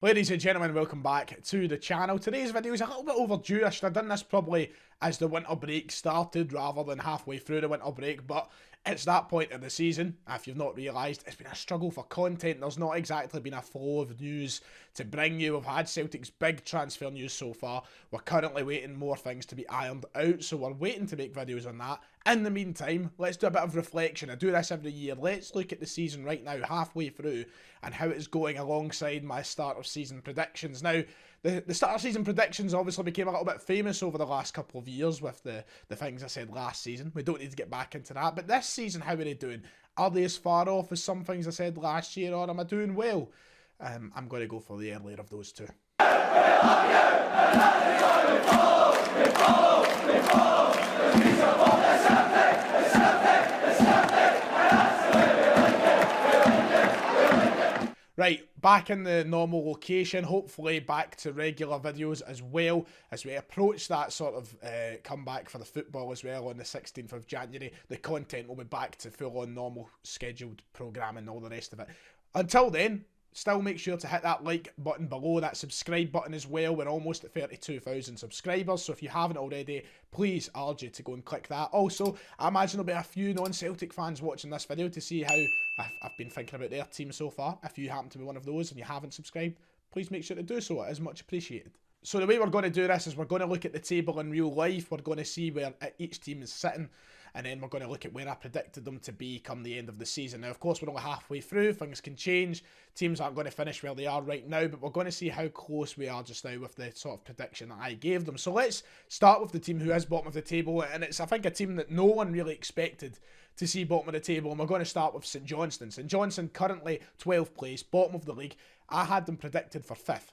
Ladies and gentlemen, welcome back to the channel. Today's video is a little bit overdue. I should have done this probably as the winter break started rather than halfway through the winter break, but it's that point of the season. If you've not realised, it's been a struggle for content. There's not exactly been a flow of news to bring you. We've had Celtic's big transfer news so far. We're currently waiting more things to be ironed out, so we're waiting to make videos on that. In the meantime, let's do a bit of reflection. I do this every year. Let's look at the season right now, halfway through, and how it's going alongside my start of season predictions. Now, the start of season predictions obviously became a little bit famous over the last couple of years with the things I said last season. We don't need to get back into that. But this season, how are they doing? Are they as far off as some things I said last year, or am I doing well? I'm going to go for the earlier of those two. Right, back in the normal location, hopefully back to regular videos as well as we approach that sort of comeback for the football as well on the 16th of January. The content will be back to full-on normal scheduled programming and all the rest of it. Until then, still make sure to hit that like button below, that subscribe button as well. We're almost at 32,000 subscribers, so if you haven't already, please urge you to go and click that. Also, I imagine there'll be a few non-Celtic fans watching this video to see how I've been thinking about their team so far. If you happen to be one of those and you haven't subscribed, please make sure to do so. It is much appreciated. So the way we're going to do this is we're going to look at the table in real life. We're going to see where each team is sitting, and then we're going to look at where I predicted them to be come the end of the season. Now, of course, we're only halfway through. Things can change. Teams aren't going to finish where they are right now, but we're going to see how close we are just now with the sort of prediction that I gave them. So let's start with the team who is bottom of the table, and it's, I think, a team that no one really expected to see bottom of the table, and we're going to start with St Johnstone. St Johnstone currently 12th place, bottom of the league. I had them predicted for 5th.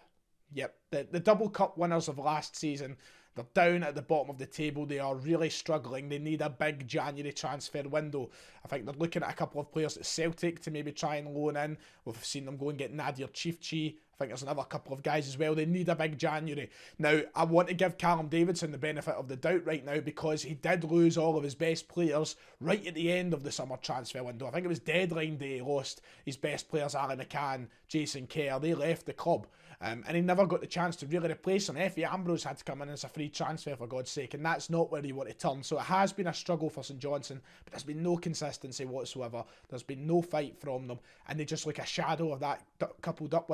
Yep, the double cup winners of last season, they're down at the bottom of the table. They are really struggling. They need a big January transfer window. I think they're looking at a couple of players at Celtic to maybe try and loan in. We've seen them go and get Nadir Chifchi. I think there's another couple of guys as well. They need a big January. Now, I want to give Callum Davidson the benefit of the doubt right now because he did lose all of his best players right at the end of the summer transfer window. I think it was deadline day he lost his best players, Alan McCann, Jason Kerr. They left the club. And he never got the chance to really replace them. Effie Ambrose had to come in as a free transfer, for God's sake, and that's not where you want to turn. So it has been a struggle for St Johnstone, but there's been no consistency whatsoever. There's been no fight from them, and they just look a shadow of that couple cup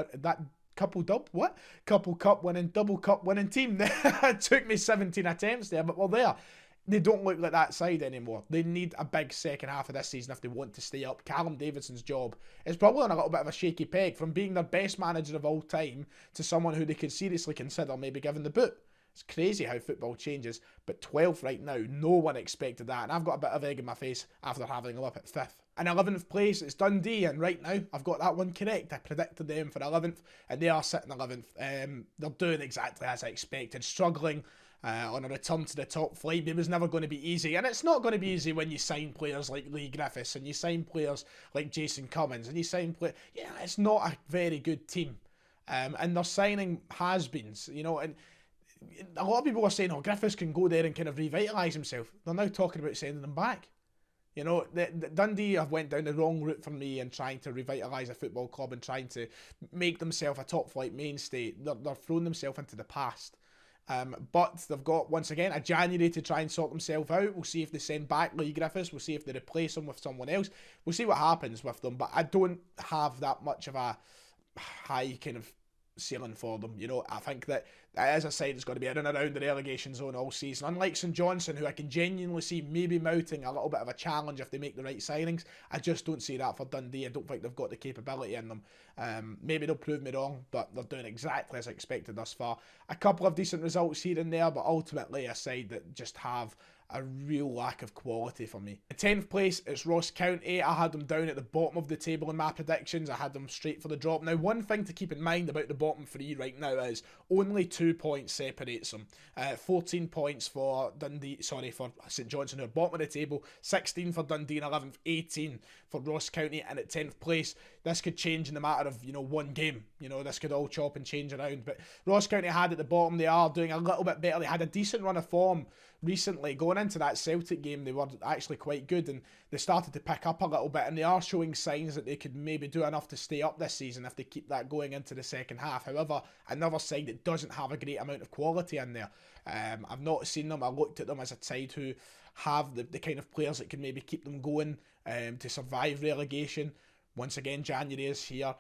winning, double cup winning team. It took me 17 attempts there, but we're there. They don't look like that side anymore. They need a big second half of this season if they want to stay up. Callum Davidson's job is probably on a little bit of a shaky peg, from being their best manager of all time to someone who they could seriously consider maybe giving the boot. It's crazy how football changes, but 12th right now, no one expected that, and I've got a bit of egg in my face after having them up at 5th. In 11th place, it's Dundee, and right now, I've got that one correct. I predicted them for 11th, and they are sitting 11th. They're doing exactly as I expected, struggling on a return to the top flight. It was never going to be easy, and it's not going to be easy when you sign players like Lee Griffiths, and you sign players like Jason Cummins, and you sign players... Yeah, it's not a very good team, and they're signing has-beens, you know, and a lot of people are saying, oh, Griffiths can go there and kind of revitalise himself. They're now talking about sending him back. You know, the Dundee have went down the wrong route for me in trying to revitalise a football club and trying to make themselves a top-flight mainstay. They're throwing themselves into the past. But they've got, once again, a January to try and sort themselves out. We'll see if they send back Lee Griffiths. We'll see if they replace him with someone else. We'll see what happens with them. But I don't have that much of a high kind of ceiling for them. You know, I think that, as I said, it's going to be in and around the relegation zone all season. Unlike St Johnstone, who I can genuinely see maybe mounting a little bit of a challenge if they make the right signings, I just don't see that for Dundee. I don't think they've got the capability in them. Maybe they'll prove me wrong, but they're doing exactly as I expected thus far. A couple of decent results here and there, but ultimately a side that just have a real lack of quality for me. In 10th place, it's Ross County. I had them down at the bottom of the table in my predictions. I had them straight for the drop. Now, one thing to keep in mind about the bottom three right now is only 2 points separates them. 14 points for for St Johnstone, who are bottom of the table, 16 for Dundee in 11th, 18 for Ross County, and at 10th place, this could change in the matter of, one game. This could all chop and change around. But Ross County had at the bottom, they are doing a little bit better. They had a decent run of form recently. Going into that Celtic game, they were actually quite good, and they started to pick up a little bit, and they are showing signs that they could maybe do enough to stay up this season if they keep that going into the second half. However, another side that doesn't have a great amount of quality in there. I've not seen them. I looked at them as a side who have the kind of players that can maybe keep them going to survive relegation. Once again, January is here.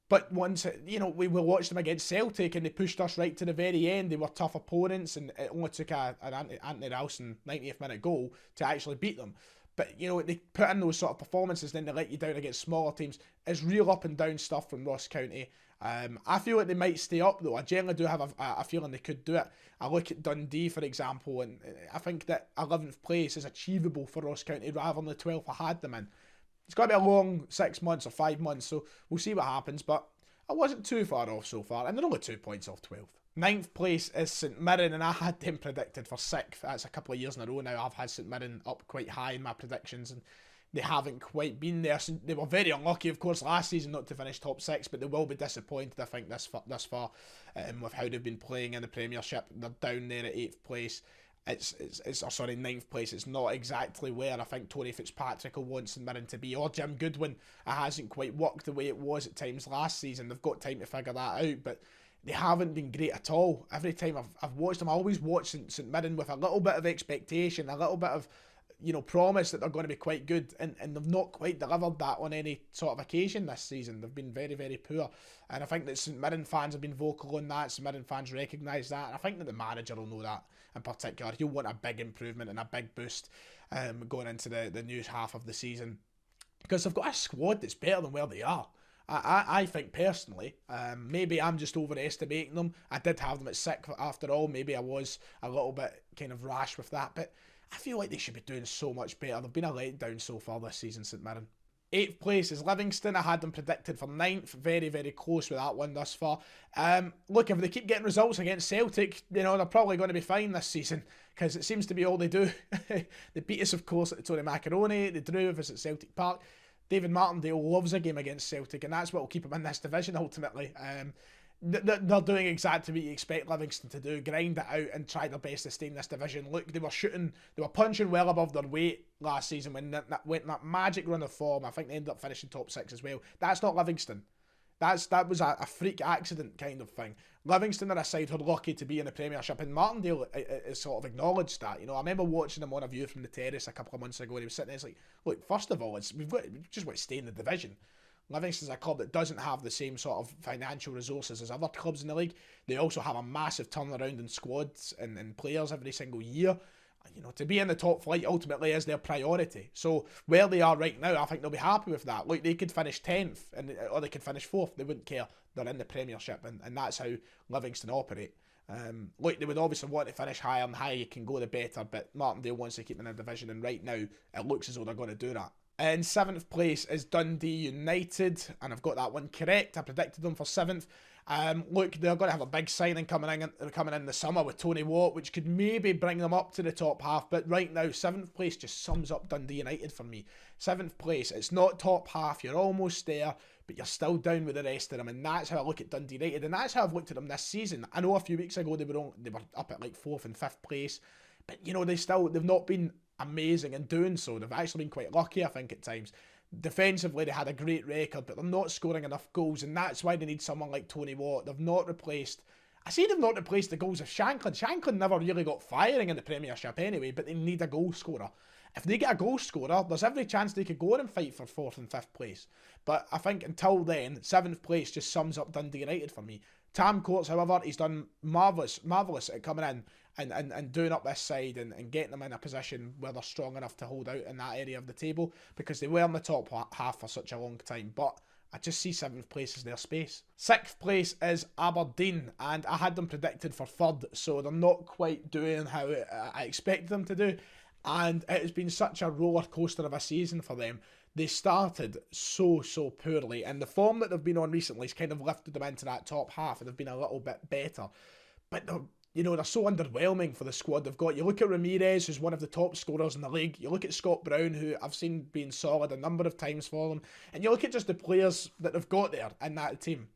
But once, we watched them against Celtic and they pushed us right to the very end. They were tough opponents, and it only took an Anthony Ralston 90th minute goal to actually beat them. But, they put in those sort of performances, then they let you down against smaller teams. It's real up and down stuff from Ross County. I feel like they might stay up, though. I generally do have a feeling they could do it. I look at Dundee, for example, and I think that 11th place is achievable for Ross County rather than the 12th I had them in. It's got to be a long 6 months or 5 months, so we'll see what happens, but I wasn't too far off so far, and they're only 2 points off 12th. 9th place is St Mirren, and I had them predicted for 6th. That's a couple of years in a row now. I've had St Mirren up quite high in my predictions, and they haven't quite been there. So they were very unlucky, of course, last season not to finish top 6, but they will be disappointed, I think, this far with how they've been playing in the Premiership. They're down there at 8th place. It's 9th place. It's not exactly where I think Tony Fitzpatrick will want St Mirren to be, or Jim Goodwin. It hasn't quite worked the way it was at times last season. They've got time to figure that out, but they haven't been great at all. Every time I've watched them, I always watch St Mirren with a little bit of expectation, a little bit of promise that they're going to be quite good, and they've not quite delivered that on any sort of occasion this season. They've been very, very poor, and I think that St Mirren fans have been vocal on that. St Mirren fans recognise that, and I think that the manager will know that in particular. He'll want a big improvement and a big boost going into the new half of the season, because they've got a squad that's better than where they are. I think personally, maybe I'm just overestimating them. I did have them at 6th after all. Maybe I was a little bit kind of rash with that, but I feel like they should be doing so much better. They've been a letdown so far this season, St Mirren. 8th place is Livingston. I had them predicted for 9th. Very, very close with that one thus far. Look, if they keep getting results against Celtic, they're probably going to be fine this season, because it seems to be all they do. They beat us, of course, at the Tony Macaroni. They drew with us at Celtic Park. David Martindale loves a game against Celtic, and that's what will keep him in this division ultimately. They're doing exactly what you expect Livingston to do: grind it out and try their best to stay in this division. Look, they were punching well above their weight last season when that went that magic run of form. I think they ended up finishing top 6 as well. That's not Livingston. That was a freak accident kind of thing. Livingston are a side who are lucky to be in the Premiership, and Martindale is sort of acknowledged that. I remember watching him on A View from the Terrace a couple of months ago, and he was sitting there, it's like, look, first of all, we just want to stay in the division. Livingston's a club that doesn't have the same sort of financial resources as other clubs in the league. They also have a massive turnaround in squads and players every single year. To be in the top flight ultimately is their priority. So where they are right now, I think they'll be happy with that. Look, they could finish 10th or they could finish 4th. They wouldn't care. They're in the Premiership, and that's how Livingston operate. Look, they would obviously want to finish higher, and higher you can go the better, but Martindale wants to keep them in the division, and right now it looks as though they're going to do that. In 7th place is Dundee United, and I've got that one correct. I predicted them for 7th. Look, they're going to have a big signing coming in the summer with Tony Watt, which could maybe bring them up to the top half. But right now, 7th place just sums up Dundee United for me. 7th place, it's not top half. You're almost there, but you're still down with the rest of them, and that's how I look at Dundee United, and that's how I've looked at them this season. I know a few weeks ago they were up at like 4th and 5th place, but they've not been amazing in doing so. They've actually been quite lucky, I think, at times. Defensively, they had a great record, but they're not scoring enough goals, and that's why they need someone like Tony Watt. They've not replaced the goals of Shanklin. Shanklin never really got firing in the Premiership anyway, but they need a goal scorer. If they get a goal scorer, there's every chance they could go on and fight for 4th and 5th place. But I think until then, 7th place just sums up Dundee United for me. Tam Courts, however, he's done marvellous at coming in and doing up this side and getting them in a position where they're strong enough to hold out in that area of the table, because they were in the top half for such a long time. But I just see 7th place as their space. 6th place is Aberdeen, and I had them predicted for 3rd, so they're not quite doing how I expected them to do. And it has been such a roller coaster of a season for them. They started so poorly, and the form that they've been on recently has kind of lifted them into that top half, and they've been a little bit better. But they're so underwhelming for the squad they've got. You look at Ramirez, who's one of the top scorers in the league. You look at Scott Brown, who I've seen being solid a number of times for them. And you look at just the players that they've got there in that team.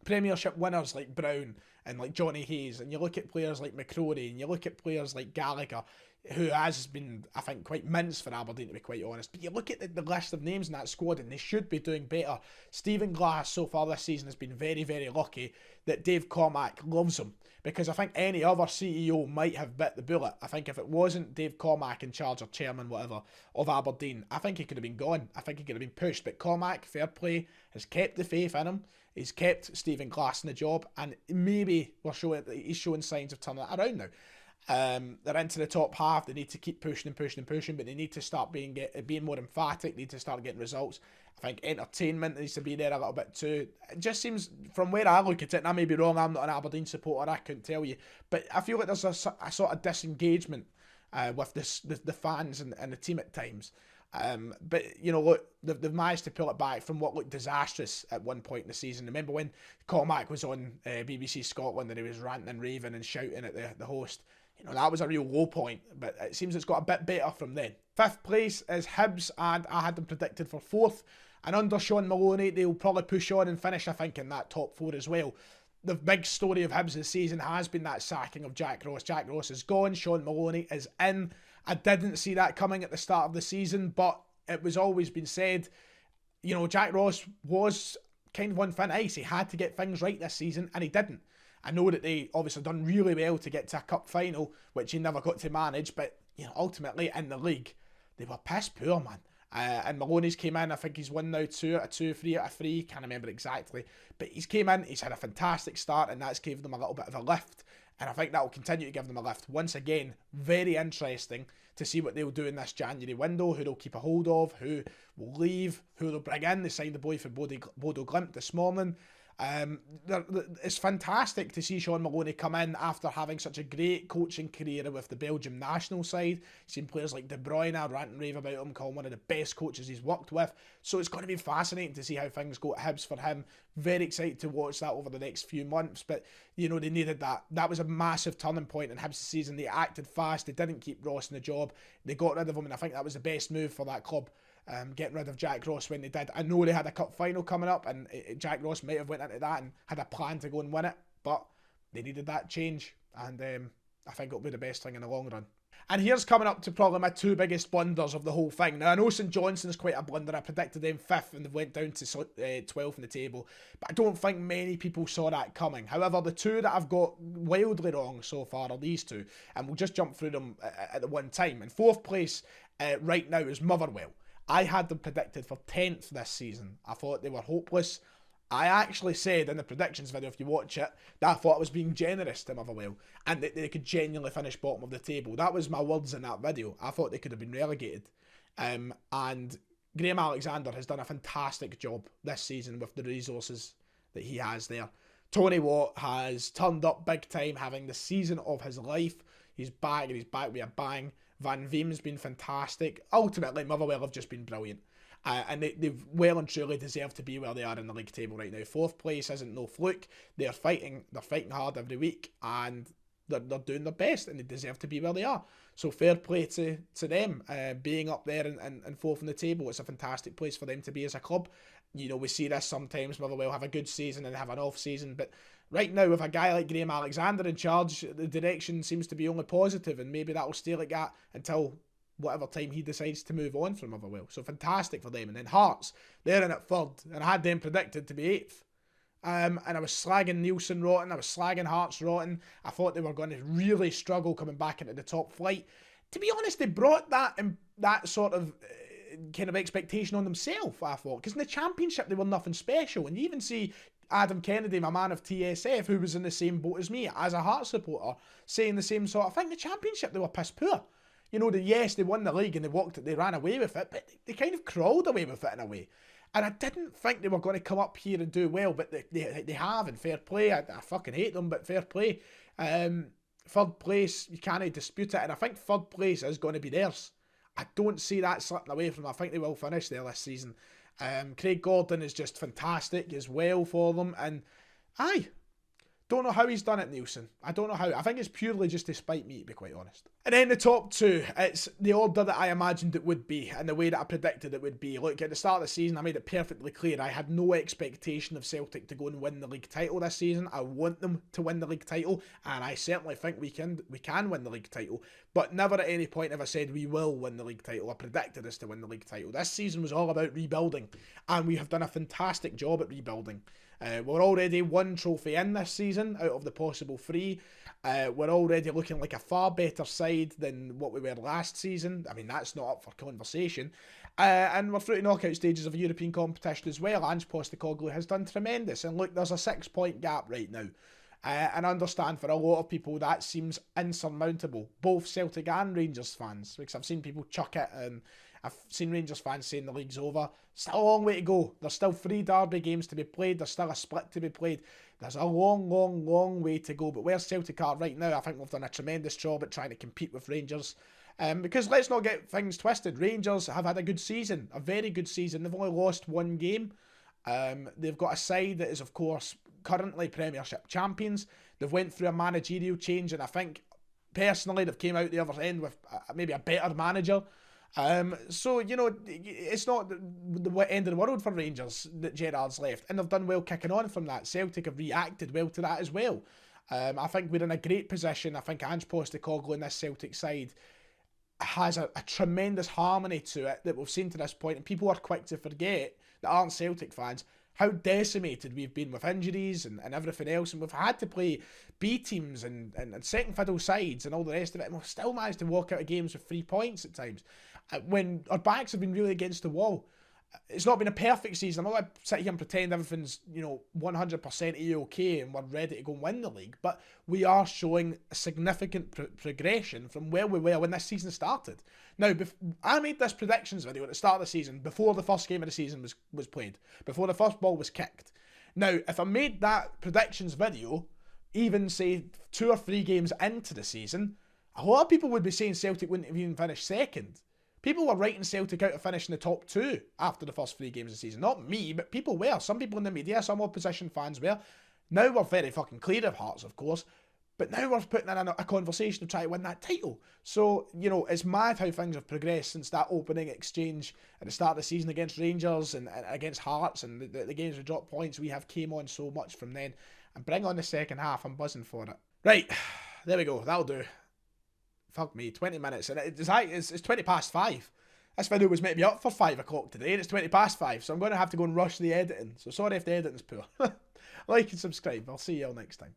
Premiership winners like Brown and like Johnny Hayes. And you look at players like McCrory, and you look at players like Gallagher, who has been, I think, quite minced for Aberdeen, to be quite honest. But you look at the list of names in that squad, and they should be doing better. Stephen Glass, so far this season, has been very, very lucky that Dave Cormack loves him. Because I think any other CEO might have bit the bullet. I think if it wasn't Dave Cormack in charge, or chairman, whatever, of Aberdeen, I think he could have been gone. I think he could have been pushed. But Cormack, fair play, has kept the faith in him. He's kept Stephen Glass in the job. And maybe he's showing signs of turning it around now. They're into the top half. They need to keep pushing and pushing and pushing, but they need to start being more emphatic. They need to start getting results. I think entertainment needs to be there a little bit too. It just seems, from where I look at it, and I may be wrong, I'm not an Aberdeen supporter, I couldn't tell you, but I feel like there's a sort of disengagement with the fans and the team at times. But look, they've managed to pull it back from what looked disastrous at one point in the season. Remember when Cormac was on BBC Scotland and he was ranting and raving and shouting at the host? That was a real low point, but it seems it's got a bit better from then. 5th place is Hibs, and I had them predicted for 4th. And under Sean Maloney, they'll probably push on and finish, I think, in that top 4 as well. The big story of Hibs this season has been that sacking of Jack Ross. Jack Ross is gone, Sean Maloney is in. I didn't see that coming at the start of the season, but it was always been said, Jack Ross was kind of on thin ice. He had to get things right this season, and he didn't. I know that they obviously done really well to get to a cup final, which he never got to manage, but ultimately in the league, they were piss poor, man. And Maloney's came in, I think he's won now 2 out of 2, 3 out of 3, can't remember exactly, but he's came in, he's had a fantastic start, and that's given them a little bit of a lift, and I think that will continue to give them a lift. Once again, very interesting to see what they'll do in this January window, who they'll keep a hold of, who will leave, who they'll bring in. They signed the boy for Bodo Glimt this morning. It's fantastic to see Sean Maloney come in after having such a great coaching career with the Belgium national side. Seen players like De Bruyne rant and rave about him, calling one of the best coaches he's worked with. So it's going to be fascinating to see how things go at Hibs for him. Very excited to watch that over the next few months. But, they needed that. That was a massive turning point in Hibs' season. They acted fast. They didn't keep Ross in the job. They got rid of him, and I think that was the best move for that club. Getting rid of Jack Ross when they did. I know they had a cup final coming up, and Jack Ross might have went into that and had a plan to go and win it, but they needed that change, and I think it'll be the best thing in the long run. And here's coming up to probably my 2 biggest blunders of the whole thing. Now, I know St Johnstone's quite a blunder. I predicted them 5th and they went down to 12th in the table, but I don't think many people saw that coming. However, the 2 that I've got wildly wrong so far are these 2, and we'll just jump through them at the one time. In 4th place right now is Motherwell. I had them predicted for 10th this season. I thought they were hopeless. I actually said in the predictions video, if you watch it, that I thought I was being generous to Motherwell and that they could genuinely finish bottom of the table. That was my words in that video. I thought they could have been relegated. And Graham Alexander has done a fantastic job this season with the resources that he has there. Tony Watt has turned up big time, having the season of his life. He's back, and he's back with a bang. Van Veem's been fantastic. Ultimately, Motherwell have just been brilliant. And they've well and truly deserved to be where they are in the league table right now. 4th place isn't no fluke. They're fighting hard every week, and they're doing their best, and they deserve to be where they are. So fair play to them being up there and 4th in the table. It's a fantastic place for them to be as a club. We see this sometimes. Motherwell have a good season and have an off season, but right now with a guy like Graham Alexander in charge, the direction seems to be only positive, and maybe that will stay like that until whatever time he decides to move on from Motherwell. So fantastic for them. And then Hearts, they're in at 3rd, and I had them predicted to be 8th. And I was slagging Nielsen rotten, I was slagging Hearts rotten. I thought they were going to really struggle coming back into the top flight. To be honest, they brought that sort of kind of expectation on themselves, I thought, because in the Championship they were nothing special. And you even see Adam Kennedy, my man of TSF, who was in the same boat as me as a Hearts supporter, saying the same sort of thing. The Championship, they were piss poor. Yes, they won the league and they ran away with it, but they kind of crawled away with it in a way. And I didn't think they were going to come up here and do well, but they have, and fair play. I fucking hate them, but fair play. 3rd place, you can't dispute it, and I think 3rd place is going to be theirs. I don't see that slipping away from them. I think they will finish there this season. Craig Gordon is just fantastic as well for them, and Don't know how he's done it, Nielsen. I don't know how. I think it's purely just to spite me, to be quite honest. And then the top two, it's the order that I imagined it would be and the way that I predicted it would be. Look, at the start of the season, I made it perfectly clear I had no expectation of Celtic to go and win the league title this season. I want them to win the league title, and I certainly think we can win the league title. But never at any point have I said we will win the league title or predicted us to win the league title. This season was all about rebuilding, and we have done a fantastic job at rebuilding. We're already one trophy in this season out of the possible three. We're already looking like a far better side than what we were last season. I mean, that's not up for conversation. And we're through to knockout stages of European competition as well. Ange Postecoglou has done tremendous. And look, there's a 6-point gap right now. And I understand for a lot of people that seems insurmountable. Both Celtic and Rangers fans. Because I've seen people chuck it, and I've seen Rangers fans saying the league's over. Still a long way to go. There's still 3 derby games to be played. There's still a split to be played. There's a long, long, long way to go. But where Celtic are right now, I think we've done a tremendous job at trying to compete with Rangers. Because let's not get things twisted. Rangers have had a good season. A very good season. They've only lost 1 game. They've got a side that is, of course, currently Premiership champions. They've went through a managerial change, and I think, personally, they've came out the other end with maybe a better manager. So, you know, it's not the end of the world for Rangers that Gerrard's left, and they've done well kicking on from that. Celtic have reacted well to that as well. I think we're in a great position. I think Ange Postecoglou and this Celtic side has a tremendous harmony to it that we've seen to this point, and people are quick to forget that aren't Celtic fans how decimated we've been with injuries and everything else, and we've had to play B teams and second fiddle sides and all the rest of it, and we've still managed to walk out of games with 3 points at times when our backs have been really against the wall. It's not been a perfect season. I'm not going to sit here and pretend everything's, 100% okay and we're ready to go and win the league, but we are showing a significant progression from where we were when this season started. Now, I made this predictions video at the start of the season before the first game of the season was played, before the first ball was kicked. Now, if I made that predictions video, even say 2 or 3 games into the season, a lot of people would be saying Celtic wouldn't have even finished second. People were writing Celtic out of finishing the top 2 after the first 3 games of the season. Not me, but people were. Some people in the media, some opposition fans were. Now we're very fucking clear of Hearts, of course. But now we're putting in a conversation to try to win that title. So, it's mad how things have progressed since that opening exchange at the start of the season against Rangers and against Hearts, and the games we dropped points. We have came on so much from then. And bring on the second half. I'm buzzing for it. Right, there we go. That'll do. Fuck me, 20 minutes, and it's 20 past 5. This video was meant to be up for 5 o'clock today, and it's 20 past 5, so I'm going to have to go and rush the editing. So sorry if the editing's poor. Like and subscribe. I'll see you all next time.